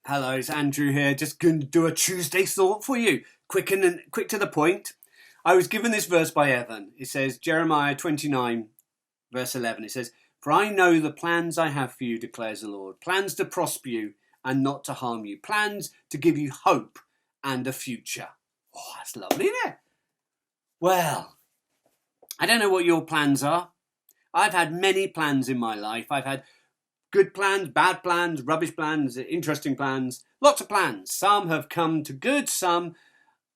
Hello, it's Andrew here. Just going to do a Tuesday thought for you. Quick to the point. I was given this verse by Evan. It says, Jeremiah 29, verse 11. It says, "For I know the plans I have for you, declares the Lord. Plans to prosper you and not to harm you. Plans to give you hope and a future." Oh, that's lovely, isn't it? Well, I don't know what your plans are. I've had many plans in my life. I've had good plans, bad plans, rubbish plans, interesting plans, lots of plans. Some have come to good, some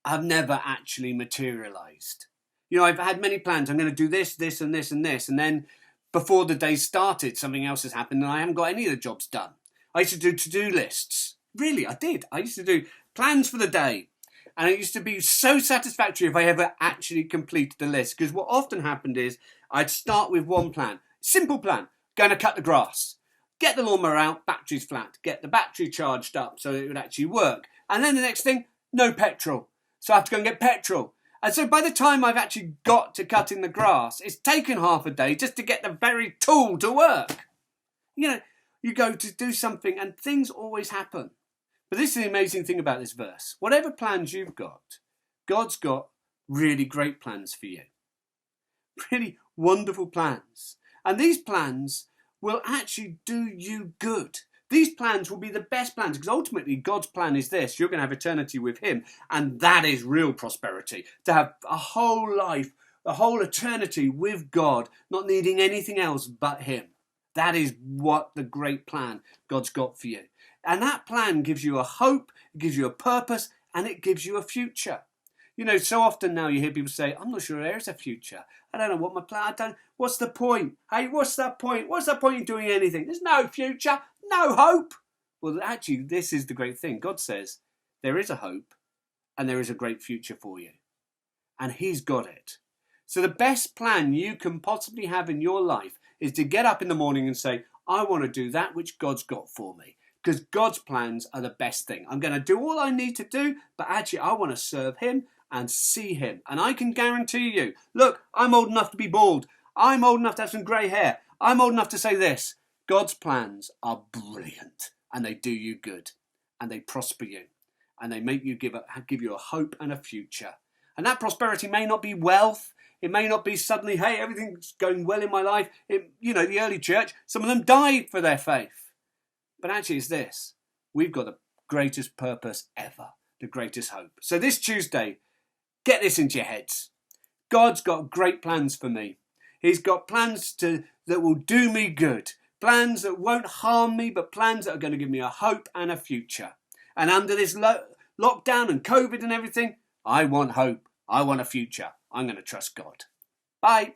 have never actually materialised. You know, I've had many plans. I'm going to do this, this and this and this. And then before the day started, something else has happened and I haven't got any of the jobs done. I used to do to-do lists. Really, I did. I used to do plans for the day. And it used to be so satisfactory if I ever actually completed the list. Because what often happened is I'd start with one plan. Simple plan. Going to cut the grass. Get the lawnmower out, battery's flat. Get the battery charged up so it would actually work. And then the next thing, no petrol. So I have to go and get petrol. And so by the time I've actually got to cutting the grass, it's taken half a day just to get the very tool to work. You know, you go to do something and things always happen. But this is the amazing thing about this verse. Whatever plans you've got, God's got really great plans for you. Really wonderful plans. And these plans will actually do you good. These plans will be the best plans because ultimately God's plan is this. You're going to have eternity with him, and that is real prosperity. To have a whole life, a whole eternity with God, not needing anything else but him. That is what the great plan God's got for you. And that plan gives you a hope, it gives you a purpose, and it gives you a future. You know, so often now you hear people say, "I'm not sure there is a future. I don't know what my plan, what's the point? Hey, what's that point? What's the point in doing anything? There's no future, no hope." Well, actually, this is the great thing. God says there is a hope and there is a great future for you. And he's got it. So the best plan you can possibly have in your life is to get up in the morning and say, "I want to do that which God's got for me." Because God's plans are the best thing. I'm going to do all I need to do, but actually I want to serve him and see him. And I can guarantee you, look, I'm old enough to be bald. I'm old enough to have some grey hair. I'm old enough to say this. God's plans are brilliant and they do you good and they prosper you and they make you give you a hope and a future. And that prosperity may not be wealth. It may not be suddenly, hey, everything's going well in my life. The early church, some of them died for their faith. But actually it's this. We've got the greatest purpose ever, the greatest hope. So this Tuesday, get this into your heads. God's got great plans for me. He's got plans that will do me good. Plans that won't harm me, but plans that are going to give me a hope and a future. And under this lockdown and COVID and everything, I want hope. I want a future. I'm going to trust God. Bye.